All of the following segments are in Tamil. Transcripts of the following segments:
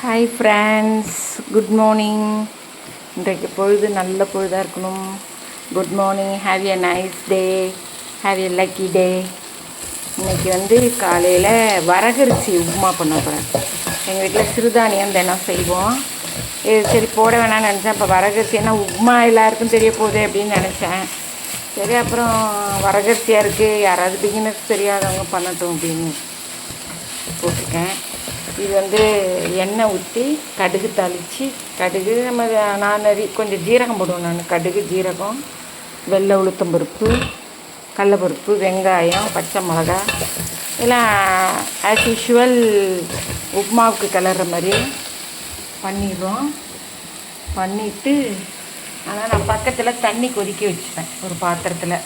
Hi friends, good morning. இன்றைக்கு பொழுது நல்ல பொழுதாக இருக்கணும். Good morning, have a nice day, have a lucky டே. இன்றைக்கி காலையில் வரகரிசி உப்புமா பண்ண போகிறேன். எங்கள் வீட்டில் சிறுதானியம் தினம் செய்வோம். இது சரி போட வேணாம்னு நினச்சேன். இப்போ வரகரிசி என்ன உப்புமா எல்லாருக்கும் தெரிய போகுது அப்படின்னு நினச்சேன். சரி, அப்புறம் வரகரிசியாக இருக்குது, யாராவது பிகினர்ஸ் தெரியாதவங்க பண்ணட்டும் அப்படின்னு போட்டிருக்கேன். இது எண்ணெய் ஊற்றி கடுகு தாளித்து, கடுகு நான் கொஞ்சம் ஜீரகம் போடுவேன். நான் கடுகு, ஜீரகம், வெள்ளை உளுத்தம்பருப்பு, கடலப்பருப்பு, வெங்காயம், பச்சை மிளகா எல்லாம் ஆஸ் யூஷுவல் உப்புமாவுக்கு கிளற மாதிரி பண்ணிடுவோம். பண்ணிவிட்டு ஆனால் நான் பக்கத்தில் தண்ணி கொதிக்க வச்சுப்பேன் ஒரு பாத்திரத்தில்.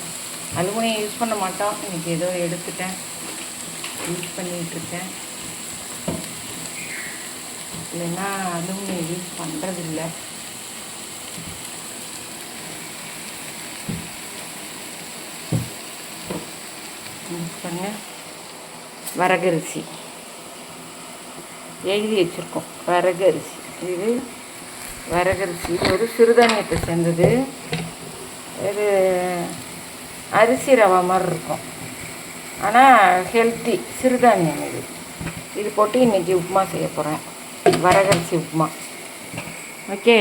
அலுமினியம் யூஸ் பண்ண மாட்டோம், இன்றைக்கி ஏதோ எடுத்துட்டேன், யூஸ் பண்ணிகிட்ருக்கேன். இல்லைன்னா அலுமினியம் யூஸ் பண்ணுறதில்லை. பண்ண வரகரிசி எழுதி வச்சுருக்கோம். வரகரிசி இது வரகரிசி ஒரு சிறுதானியத்தை சேர்ந்தது. இது அரிசி ரவை மாதிரி இருக்கும், ஆனால் ஹெல்த்தி சிறுதானியம். இது போட்டு இன்றைக்கி உப்புமா செய்ய போகிறேன், வரகரிசி உப்புமா. ஓகே,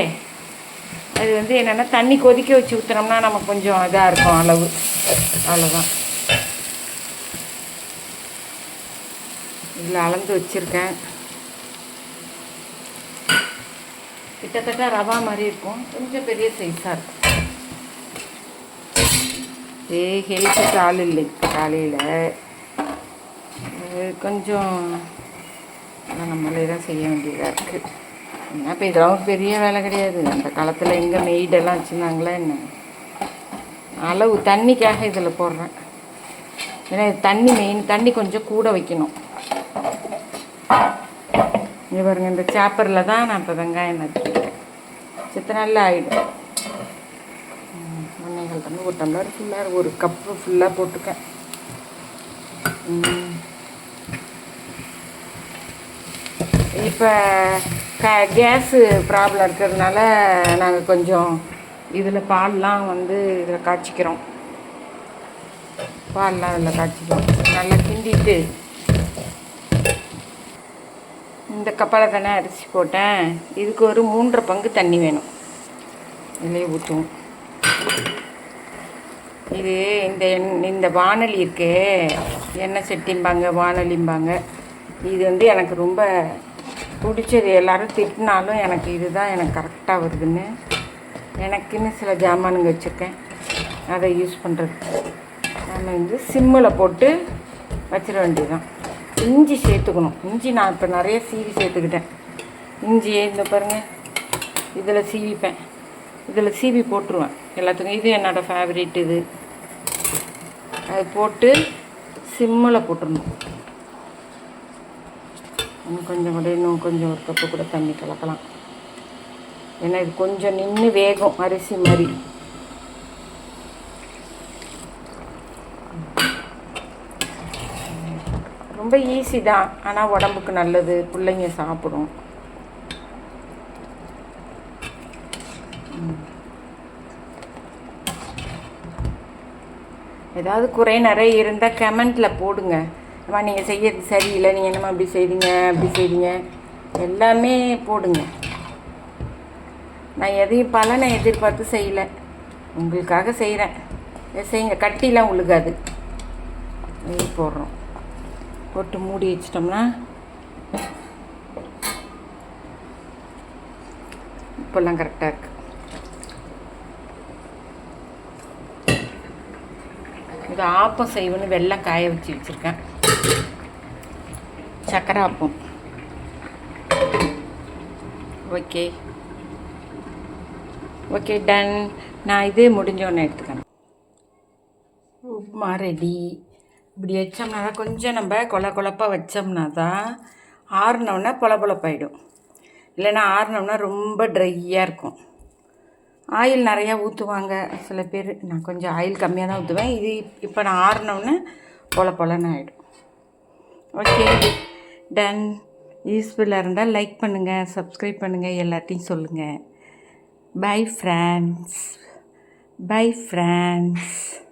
அது என்னென்னா தண்ணி கொதிக்க வச்சு ஊற்றுனோம்னா நமக்கு கொஞ்சம் இதாக இருக்கும் அளவு, அவ்வளோதான். இதில் அளந்து வச்சுருக்கேன். கிட்டத்தட்ட ரவா மாதிரி இருக்கும், கொஞ்சம் பெரிய சைஸாக இருக்கும். ஹெல்த்துக்கு ஆள் இல்லை காலையில், கொஞ்சம் நம்மளே தான் செய்ய வேண்டியதாக இருக்குது. ஏன்னா இப்போ இதெல்லாம் பெரிய வேலை கிடையாது. அந்த காலத்தில் எங்கே மெய்டெல்லாம் வச்சுருந்தாங்களா என்ன. அளவு தண்ணிக்காக இதில் போடுறேன். ஏன்னா தண்ணி மெயின், தண்ணி கொஞ்சம் கூட வைக்கணும். இங்கே பாருங்கள், இந்த சாப்பரில் தான் நான் இப்போ வெங்காயம் நறுக்கிட்டேன். சித்த நல்லா ஆகிடும். எண்ணெய்கள் ஒரு டம்ளர் ஃபுல்லாக, ஒரு கப்பு ஃபுல்லாக போட்டுக்கேன். இப்போ கேஸு ப்ராப்ளம் இருக்கிறதுனால நாங்கள் கொஞ்சம் இதில் பால்லாம் இதில் காய்ச்சிக்கிறோம். பால்லாம் இதில் காய்ச்சிக்கிறோம். நல்லா கிண்டிட்டு இந்த கப்பால் தானே அரிசி போட்டேன். இதுக்கு ஒரு 3.5 பங்கு தண்ணி வேணும். இதிலே ஊற்றுவோம். இது இந்த வானொலி இருக்கே, எண்ணெய் சட்டிம்பாங்க, வானொலிம்பாங்க. இது எனக்கு ரொம்ப பிடிச்சது. எல்லோரும் திட்டினாலும் எனக்கு இதுதான் எனக்கு கரெக்டாக வருதுன்னு, எனக்குன்னு சில ஜாமானுங்க வச்சுருக்கேன், அதை யூஸ் பண்ணுறது. நம்ம சிம்மில் போட்டு வச்சிட வேண்டியதுதான். இஞ்சி சேர்த்துக்கணும். இஞ்சி நான் இப்போ நிறைய சீவி சேர்த்துக்கிட்டேன். இஞ்சியே இந்த பாருங்கள், இதில் சீவிப்பேன், இதில் சீவி போட்டுருவேன் எல்லாத்துக்கும். இது என்னோடய ஃபேவரேட். இது அது போட்டு சிம்மில் போட்டுடணும். கொஞ்சம் கூட இன்னும் கொஞ்சம் ஒரு கப்பு கூட தண்ணி கலக்கலாம். ஏன்னா இது கொஞ்சம் நின்று வேகும், அரிசி மாதிரி. ரொம்ப ஈஸி தான், ஆனால் உடம்புக்கு நல்லது, பிள்ளைங்க சாப்பிடும். ஏதாவது குறை நிறைய இருந்தால் கமெண்ட்டில் போடுங்க. அம்மா நீங்கள் செய்யறது சரியில்லை, நீங்கள் என்னம்மா அப்படி செய்வீங்க அப்படி செய்வீங்க, எல்லாமே போடுங்க. நான் எதையும் பலனை எதிர்பார்த்து செய்யலை, உங்களுக்காக செய்கிறேன். செய்யுங்க, கட்டிலாம் உழுகாது. இது போடுறோம், போட்டு மூடி வச்சிட்டோம்னா இப்போல்லாம் கரெக்டாக இருக்குது. இது ஆப்பம் செய்வேன்னு வெல்லம் காய வச்சு வச்சுருக்கேன். சக்கரை ஆப்பம். Okay okay, ton. நான் இது முடிஞ்சோன்னு எடுத்துக்கிறேன். உப்புமா ரெடி. இப்படி வச்சோம்னா தான் கொஞ்சம் நம்ம கொழப்பாக வச்சோம்னா தான் ஆறினோன்னா பொலப்பொலப்பாயிடும். இல்லைன்னா ஆறினோம்னா ரொம்ப ட்ரையாக இருக்கும். ஆயில் நிறையா ஊற்றுவாங்க சில பேர். நான் கொஞ்சம் ஆயில் கம்மியாக தான் ஊற்றுவேன். இது இப்போ நான் ஆறினோன்னே பொலன்னு ஆகிடும். Okay, done. யூஸ்ஃபுல்லாக இருந்தால் லைக் பண்ணுங்கள், சப்ஸ்கிரைப் பண்ணுங்கள், எல்லாத்தையும் சொல்லுங்கள். Bye friends. Bye friends.